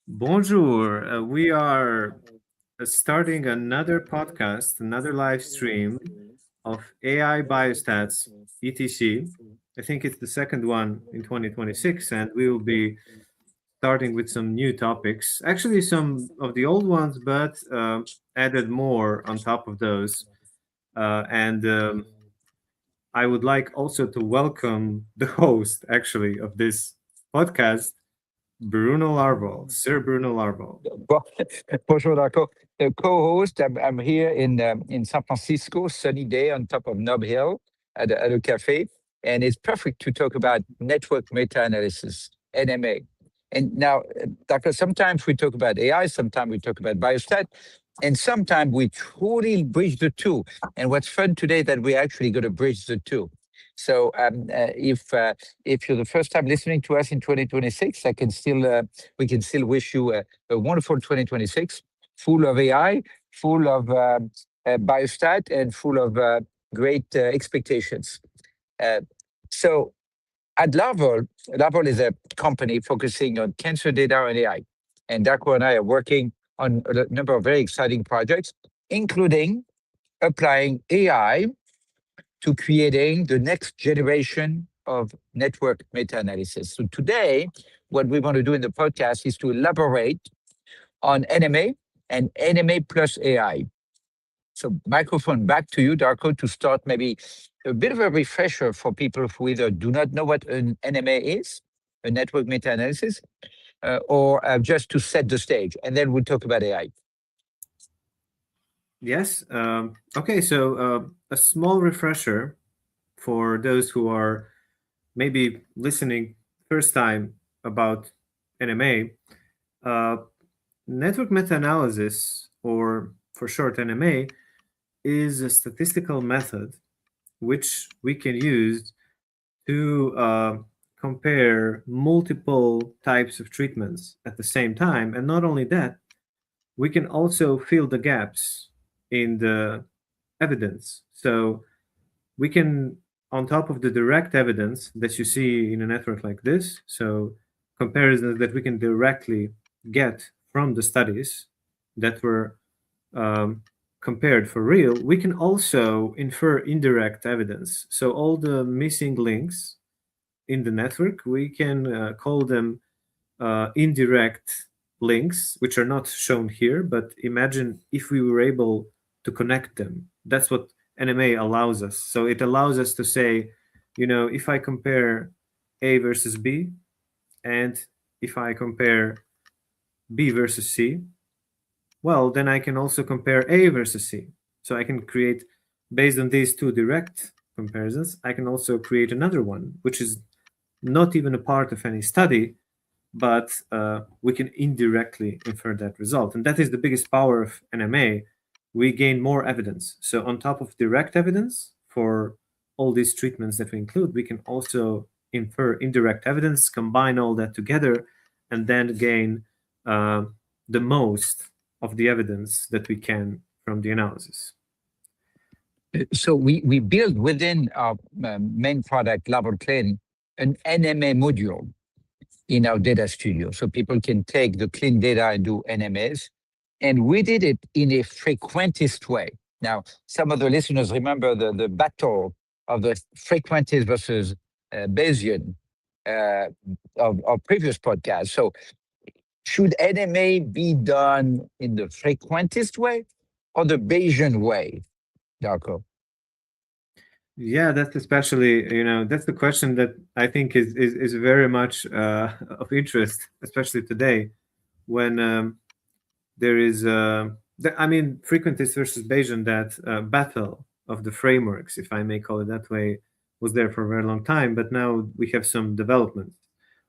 Bonjour. We are starting another podcast, another live stream of AI Biostats ETC. I think it's the second one in 2026, and we will be starting with some new topics. Actually, some of the old ones, but added more on top of those. And I would like also to welcome the host, actually, of this podcast, Bruno Larval, Sir Bruno Larval. Bon- Bonjour, Darko. The co-host, I'm here in San Francisco, sunny day on top of Nob Hill at a cafe, and it's perfect to talk about network meta-analysis, NMA. And now, Darko, sometimes we talk about AI, sometimes we talk about biostat, and sometimes we truly bridge the two. And what's fun today that we're actually going to bridge the two. So if you're the first time listening to us in 2026, we can still wish you a wonderful 2026, full of AI, full of biostat, and full of great expectations. Uh, so at LARVOL is a company focusing on cancer data and AI. And Darko and I are working on a number of very exciting projects, including applying AI to creating the next generation of network meta-analysis. So today, what we want to do in the podcast is to elaborate on NMA and NMA plus AI. So microphone back to you, Darko, to start maybe a bit of a refresher for people who either do not know what an NMA is, a network meta-analysis, or just to set the stage. And then we'll talk about AI. Yes. Okay. So a small refresher for those who are maybe listening first time about NMA. Uh, Network meta-analysis, or for short NMA, is a statistical method which we can use to compare multiple types of treatments at the same time. And not only that, we can also fill the gaps in the evidence. So we can, on top of the direct evidence that you see in a network like this, so comparisons that we can directly get from the studies that were um, compared for real, we can also infer indirect evidence. So all the missing links in the network, we can call them indirect links, which are not shown here, but imagine if we were able to connect them. That's what NMA allows us. So it allows us to say, if I compare A versus B, and if I compare B versus C, well, then I can also compare A versus C. So I can create, based on these two direct comparisons, I can also create another one, which is not even a part of any study, but we can indirectly infer that result. And that is the biggest power of NMA. We gain more evidence. So on top of direct evidence for all these treatments that we include, we can also infer indirect evidence, combine all that together, and then gain uh, the most of the evidence that we can from the analysis. So we build within our main product, LARVOL Clean, an NMA module in our data studio. So people can take the clean data and do NMAs. And we did it in a frequentist way. Now, some of the listeners remember the battle of the frequentist versus Bayesian uh, of previous podcasts. So should NMA be done in the frequentist way or the Bayesian way, Darko? Yeah, that's especially, that's the question that I think is very much of interest, especially today, when there is, frequentist versus Bayesian, that battle of the frameworks, if I may call it that way, was there for a very long time. But now we have some development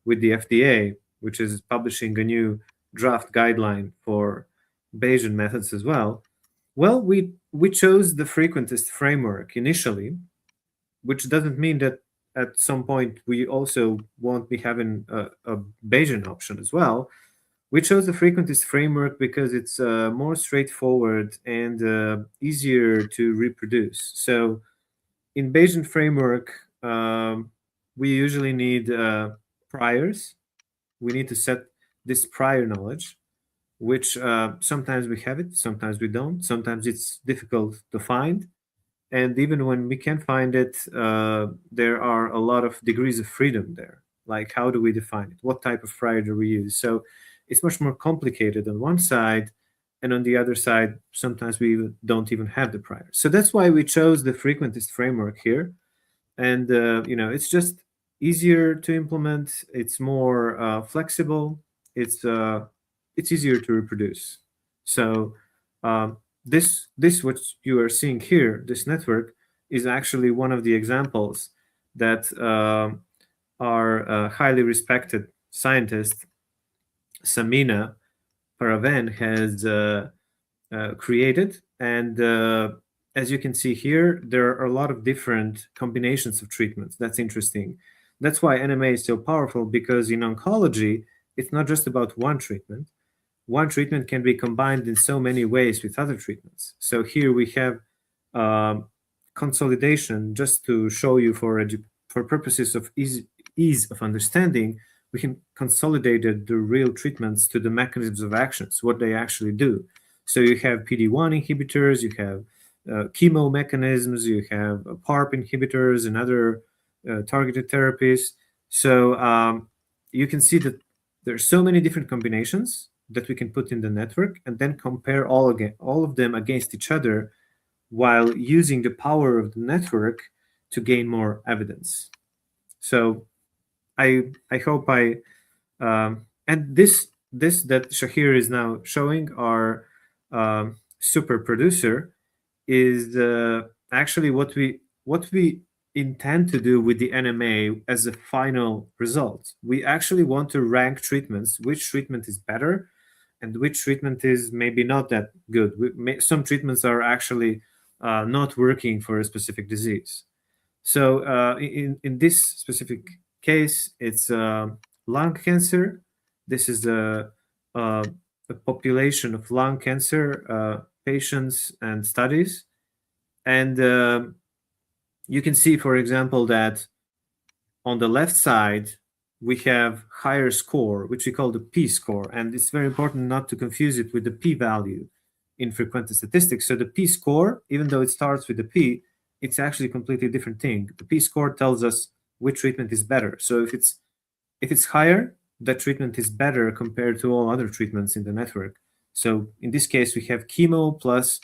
with the FDA, which is publishing a new draft guideline for Bayesian methods as well. Well, we chose the frequentist framework initially, which doesn't mean that at some point we also won't be having a Bayesian option as well. We chose the frequentist framework because it's more straightforward and easier to reproduce. So in Bayesian framework, we usually need priors. We need to set this prior knowledge, which sometimes we have it, sometimes we don't. Sometimes it's difficult to find. And even when we can find it, there are a lot of degrees of freedom there. Like, how do we define it? What type of prior do we use? So it's much more complicated on one side. And on the other side, sometimes we don't even have the prior. So that's why we chose the frequentist framework here. And, it's just easier to implement. It's more flexible. It's easier to reproduce. So this what you are seeing here, this network, is actually one of the examples that our highly respected scientist Samina Paraven has created. And as you can see here, there are a lot of different combinations of treatments. That's interesting. That's why NMA is so powerful, because in oncology, it's not just about one treatment. One treatment can be combined in so many ways with other treatments. So here we have consolidation, just to show you for purposes of ease of understanding. We can consolidate the real treatments to the mechanisms of actions, what they actually do. So you have PD-1 inhibitors, you have chemo mechanisms, you have PARP inhibitors and other targeted therapies. So you can see that there are so many different combinations that we can put in the network and then compare all of them against each other, while using the power of the network to gain more evidence. So I hope and this that Shahir is now showing, our super producer, is actually what we intend to do with the NMA as a final result. We actually want to rank treatments, which treatment is better and which treatment is maybe not that good. Some treatments are actually not working for a specific disease. So in this specific case, it's lung cancer. This is a population of lung cancer patients and studies. And you can see, for example, that on the left side, we have higher score, which we call the p-score. And it's very important not to confuse it with the p-value in frequentist statistics. So the p-score, even though it starts with the p, it's actually a completely different thing. The p-score tells us which treatment is better. So if it's higher, that treatment is better compared to all other treatments in the network. So in this case, we have chemo plus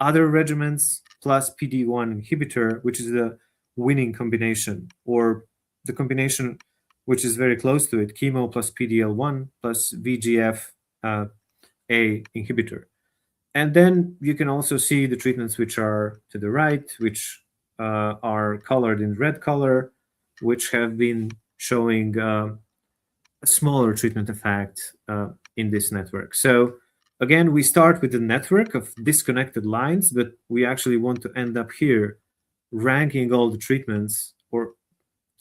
other regimens plus PD-1 inhibitor, which is the winning combination, or the combination which is very close to it, chemo plus PD-L1 plus VEGF A inhibitor. And then you can also see the treatments which are to the right, which are colored in red color, which have been showing a smaller treatment effect in this network. So again, we start with a network of disconnected lines, but we actually want to end up here ranking all the treatments, or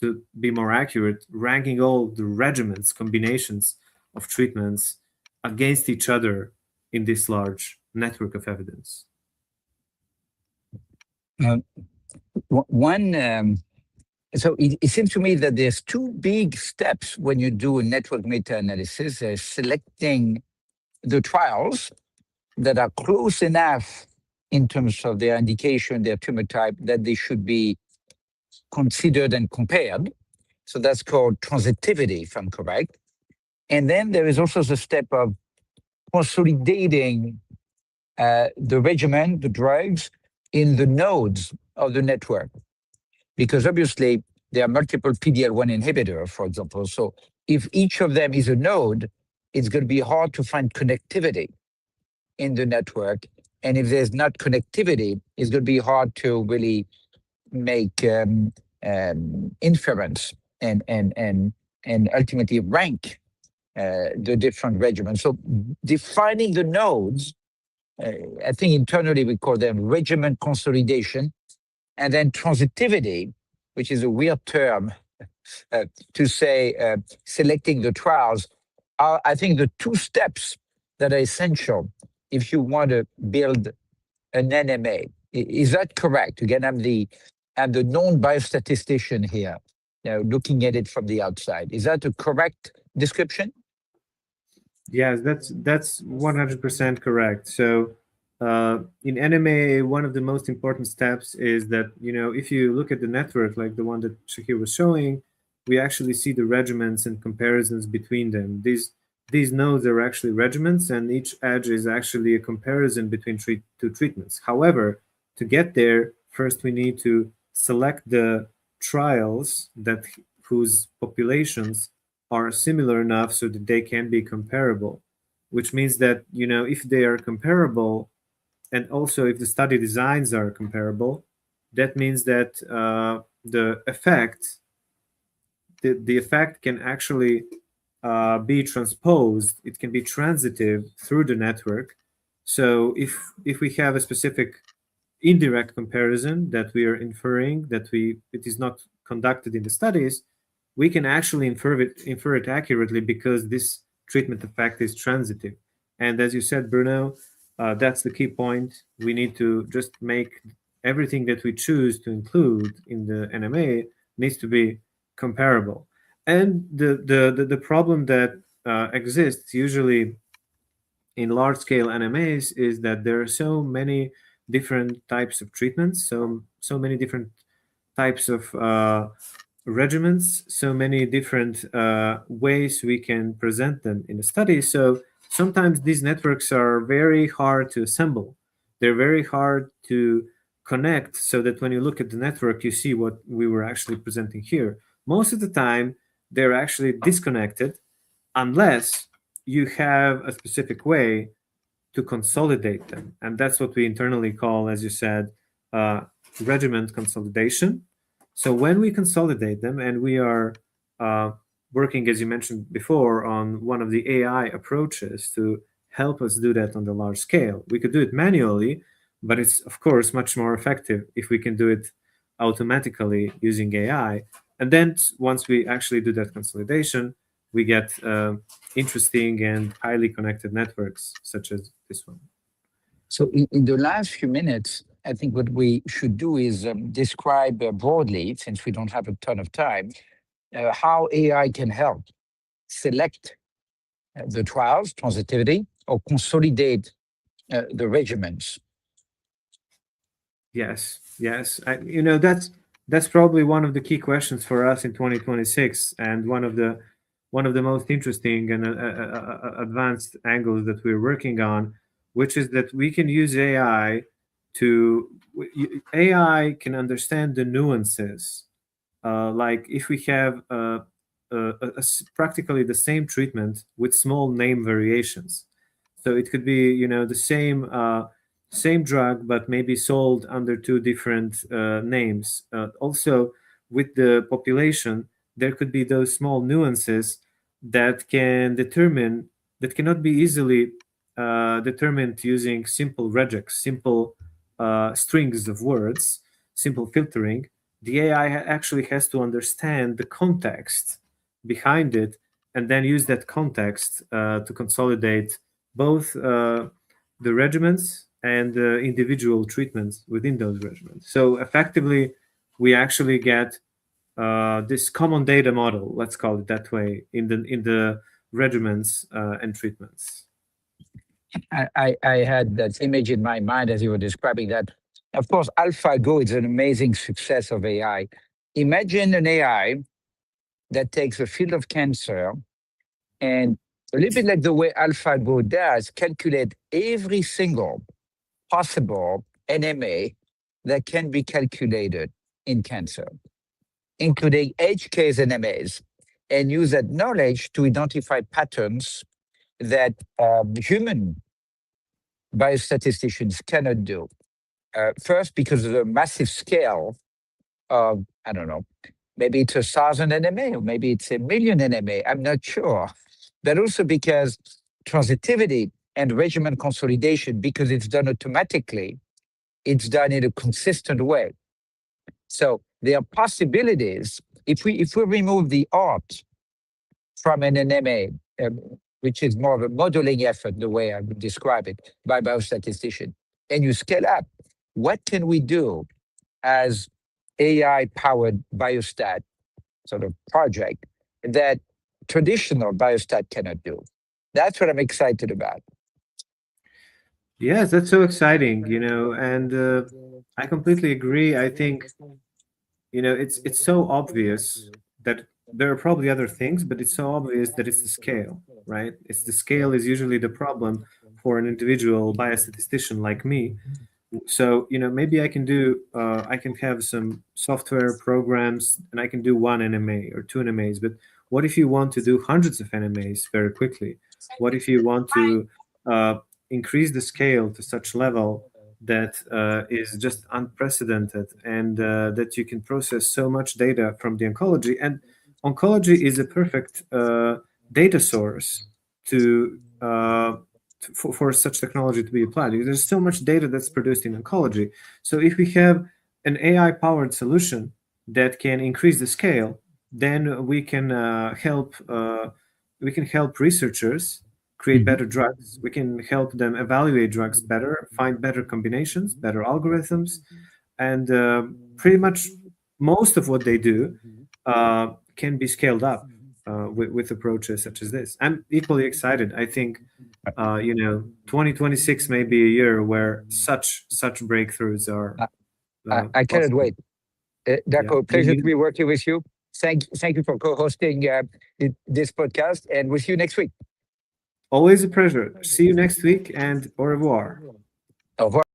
to be more accurate, ranking all the regimens, combinations of treatments against each other in this large network of evidence. So it seems to me that there's two big steps when you do a network meta-analysis. There's selecting the trials that are close enough in terms of their indication, their tumor type, that they should be considered and compared. So that's called transitivity, if I'm correct. And then there is also the step of consolidating the regimen, the drugs, in the nodes of the network. Because obviously there are multiple PD-L1 inhibitors, for example. So if each of them is a node, it's going to be hard to find connectivity in the network. And if there's not connectivity, it's going to be hard to really make inference and ultimately rank the different regimens. So defining the nodes, I think internally we call them regimen consolidation, and then transitivity, which is a weird term to say selecting the trials, are, I think, the two steps that are essential if you want to build an NMA. Is that correct? Again, I'm the non-biostatistician here, looking at it from the outside. Is that a correct description? Yes, that's 100% correct. So, in NMA, one of the most important steps is that, if you look at the network like the one that Shahir was showing, we actually see the regiments and comparisons between them. These nodes are actually regiments, and each edge is actually a comparison between two treatments. However, to get there, first we need to select the trials that whose populations are similar enough so that they can be comparable, which means that, if they are comparable, and also if the study designs are comparable, that means that the effect can actually be transposed. It can be transitive through the network. So if we have a specific indirect comparison that we are inferring that it is not conducted in the studies, we can actually infer it accurately because this treatment effect is transitive. And as you said, Bruno, that's the key point. We need to just make everything that we choose to include in the NMA needs to be comparable. And the problem that exists usually in large scale NMAs is that there are so many different types of treatments, so many different types of regimens, so many different ways we can present them in a study. So sometimes these networks are very hard to assemble. They're very hard to connect so that when you look at the network, you see what we were actually presenting here. Most of the time, they're actually disconnected unless you have a specific way to consolidate them. And that's what we internally call, as you said, uh, regiment consolidation. So when we consolidate them, and we are uh, working, as you mentioned before, on one of the AI approaches to help us do that on the large scale. We could do it manually, but it's, of course, much more effective if we can do it automatically using AI. And then once we actually do that consolidation, we get interesting and highly connected networks such as this one. So, in the last few minutes, I think what we should do is describe broadly, since we don't have a ton of time, how AI can help select the trials, transitivity, or consolidate the regimens. Yes, yes. That's probably one of the key questions for us in 2026, and one of the most interesting and advanced angles that we're working on, which is that we can use AI to AI can understand the nuances. Like if we have practically the same treatment with small name variations. So it could be, the same drug, but maybe sold under two different names. Also, with the population, there could be those small nuances that can determine that cannot be easily determined using simple regex, simple strings of words, simple filtering. The AI actually has to understand the context behind it and then use that context to consolidate both the regimens and individual treatments within those regimens. So effectively, we actually get this common data model, let's call it that way, in the regimens and treatments. I had that image in my mind as you were describing that. Of course, AlphaGo is an amazing success of AI. Imagine an AI that takes the field of cancer and a little bit like the way AlphaGo does, calculate every single possible NMA that can be calculated in cancer, including edge case NMAs, and use that knowledge to identify patterns that human biostatisticians cannot do. First, because of the massive scale of, I don't know, maybe it's 1,000 NMA or maybe it's 1,000,000 NMA, I'm not sure. But also because transitivity and regimen consolidation, because it's done automatically, it's done in a consistent way. So there are possibilities. If we remove the art from an NMA, which is more of a modeling effort, the way I would describe it, by biostatistician, and you scale up, what can we do as AI-powered biostat sort of project that traditional biostat cannot do? That's what I'm excited about. Yes, that's so exciting, and I completely agree. I think, it's so obvious that there are probably other things, but it's so obvious that it's the scale, right? It's the scale is usually the problem for an individual biostatistician like me. So, maybe I can have some software programs and I can do one NMA or two NMAs. But what if you want to do hundreds of NMAs very quickly? What if you want to uh, increase the scale to such level that is just unprecedented, and that you can process so much data from the oncology? And oncology is a perfect data source to for such technology to be applied. There's so much data that's produced in oncology. So if we have an AI powered solution that can increase the scale, then we can help researchers create Mhm. better drugs. We can help them evaluate drugs better, find better combinations, better algorithms, and pretty much most of what they do can be scaled up with approaches such as this. I'm equally excited. I think 2026 may be a year where such breakthroughs are I, I cannot possible. wait. Yeah, Darko, me pleasure to neither. be working with you. Thank you for co-hosting this podcast, and we'll see you next week. Always a pleasure. See you next week, and au revoir. Au revoir.